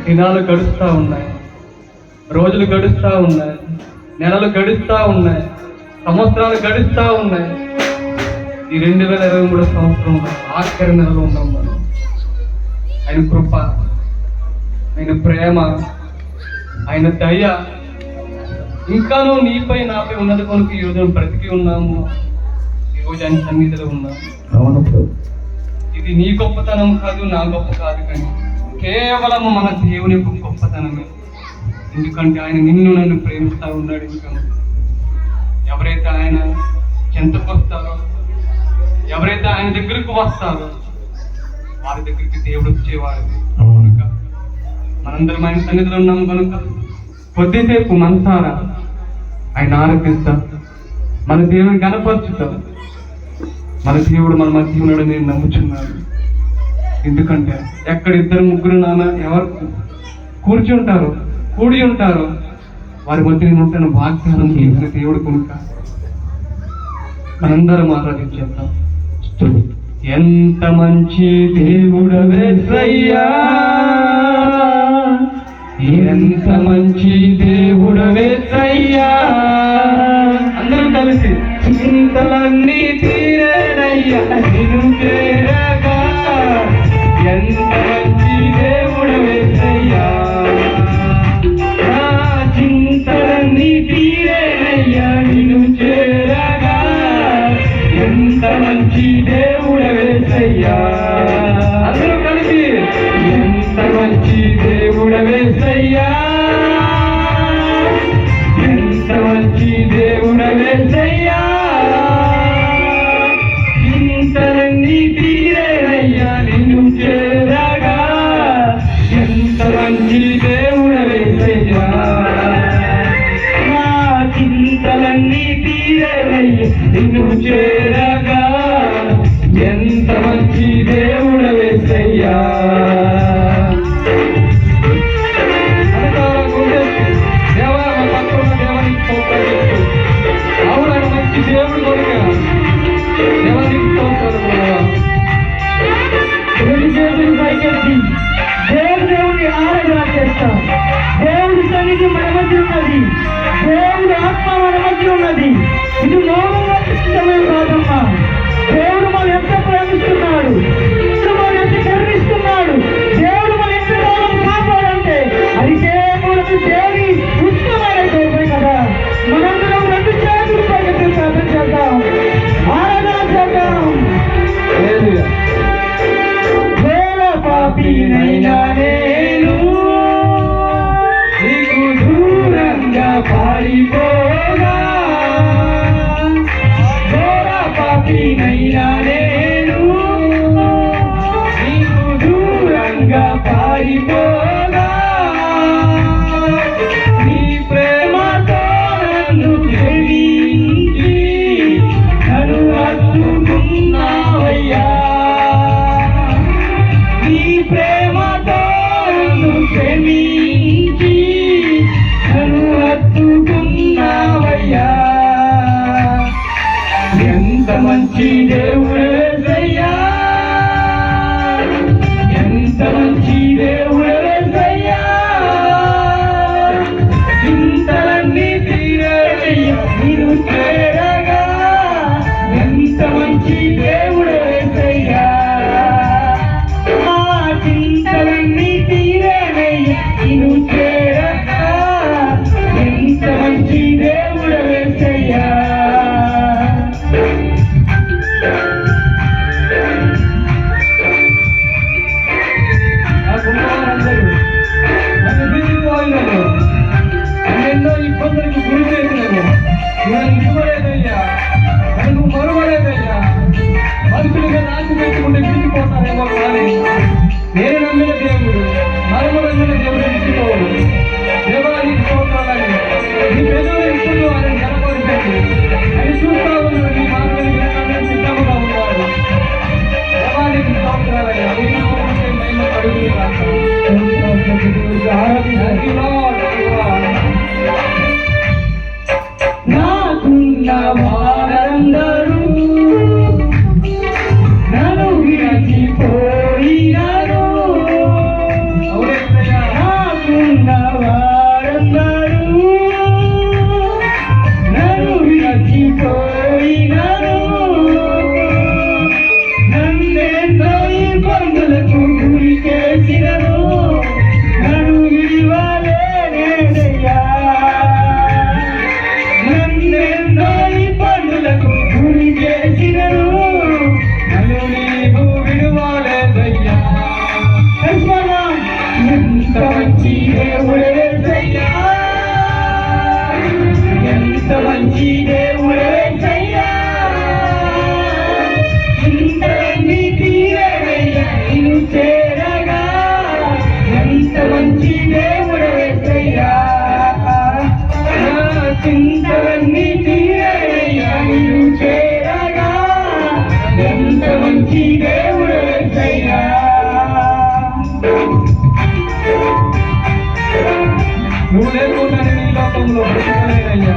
దినాలు గడుస్తూ ఉన్నాయి, రోజులు గడుస్తూ ఉన్నాయి, నెలలు గడుస్తూ ఉన్నాయి, సంవత్సరాలు గడుస్తూ ఉన్నాయి. ఈ 2023 సంవత్సరంలో ఆఖరి నెలలో ఉన్నాం మనం. ఆయన కృప, ఆయన ప్రేమ, ఆయన దయ ఇంకానూ నీపై నాపై ఉన్నది కొనుక ఈరోజు బ్రతికి ఉన్నాము. ఈరోజు ఆయన సన్నిధిలో ఉన్నాము. ఇది నీ గొప్పతనం కాదు, నా గొప్ప కాదు, కానీ కేవలం మన దేవుని యొక్క గొప్పతనమే. ఎందుకంటే ఆయన నిన్ను నన్ను ప్రేమిస్తూ ఉన్నాడు. ఇంకా ఎవరైతే ఆయన చెంతకు వస్తారో, ఎవరైతే ఆయన దగ్గరకు వస్తారో వారి దగ్గరికి దేవుడు వచ్చేవారు. కనుక మనందరం ఆయన సన్నిధిలో ఉన్నాము కనుక కొద్దిసేపు మనసారా ఆయన ఆరోపిస్తాం, మన దేవుని కనపరుచుతాం. మన దేవుడు మన మధ్య ఉన్నాడు నేను నమ్ముచున్నాను. ఎందుకంటే ఎక్కడ 2-3 ఎవరు కూడి ఉంటారో వారి మధ్య నేను ఉంటాను వాగ్దానం చేసిన దేవుడు కనుక మనందరం ఆరాధించేద్దాం. ఎంత మంచి దేవుడవేసయ్యా, ఎంత మంచి దేవుడవేసయ్యా. అందరూ కలిసి చింతలన్నీ తీరేనయ్యా నిన్ను చేరగా. ఎంత మంచి దేవుడవేసయ్యా, చింతలన్నీ తీరేనయ్యా నిన్ను చేరగా. ఎంత మంచి దేవుడవేసయ్యా. అందరూ కలిసి ఎంత మంచి దేవుడవేసయ్యా, ఎంత మంచి దేవుడవేసయ్యా. చింతలన్నీ తీరేనయ్యా నిన్ను చేరగా. ఎంత మంచి దేవుడవేసయ్యా, చింతలన్నీ తీరేనయ్యా నిన్ను చేరగా. ఎంత మంచి దేవుడవేసయ్యా. అవునా మంచి దేవుడు కొడుక దేవానికి దేవుని పైకెత్తి దేవుని ఆరాధన చేస్తాం. దేవుడి సన్నిధి మన మధ్య ఉన్నది, దేవుడి ఆత్మ మన మధ్య ఉన్నది. ఇది మౌనంగా సమయం కాదమ్మా. దేవుడు మనం ఎంత ప్రేమిస్తున్నాడు, దేవుడు మనం ఎంత కరుణిస్తున్నాడు, దేవుడు మనం ఎంత కాలం కాపాడంటే అది కేవలం దేవుని ఉత్తమమైన కోపం కదా. మనందరం 2 చేతులు పైకెత్తి ప్రార్థన చేద్దాం, ఆరాధన చేద్దాం. పాపినైనా నేను నీకు దూరంగా పారిపోగా. పాపినైనా నేను నీకు దూరంగా పారిపోగా. నీ ప్రేమతో నన్ను ప్రేమించి నన్ను హత్తుకున్నావయ్యా. నీ ప్రేమతో నన్ను ప్రేమించి నన్ను హత్తుకున్నావయ్యా. ఎంత మంచి దేవుడేసయ్యా, ఎంత మంచి దేవుడేసయ్యా. చింతలన్నీ తీరేనయ్యా నిన్ను చేరగా. ఎంత మంచి దేవుడేసయ్యా, చింతలన్నీ తీరేనయ్యా నిన్ను చేరగా. ఎంత మంచి దేవుడవేసయ్యా. ఎన్నో ఇబ్బందులకు గురి చేసినాను, ఇవ్వలేదయ్యా, మనకు మరువలేదయ్యా. మనుషులుగా నాశనం పెట్టుకుంటే విడిచిపోతారేమో, కానీ నేను నమ్మిన దేవుడు, మనము నమ్మిన దేవుడు విడిచిపోవు. దేవానికి స్తోత్రాలని నీ పెదవులు ఇప్పుడు ఆయన కనపరిచండి. అని చూస్తా ఉన్నాడు, నీ మాటలు వినడానికి సిద్ధముగా ఉన్నాడు. దేవానికి స్తోత్రాలయ్యా. మహిమ కలుగును గాక. నాకున్న వారందరూ నన్ను విడిచిపోయినారు. అవునే మంచి దేవుడే యేసయ్యా, ఎంత మంచి దేవుడే యేసయ్యా, చింతలన్నీ తీరేవయ్యా నిన్ను చేరగా, ఎంత మంచి దేవుడే యేసయ్యా, చింతలన్నీ తీరేవయ్యా నిన్ను చేరగా, ఎంత మంచి దేవుడే యేసయ్యా. నువ్వు లేకుండా నేను ఈ లోకంలో బ్రతకలేనయ్యా.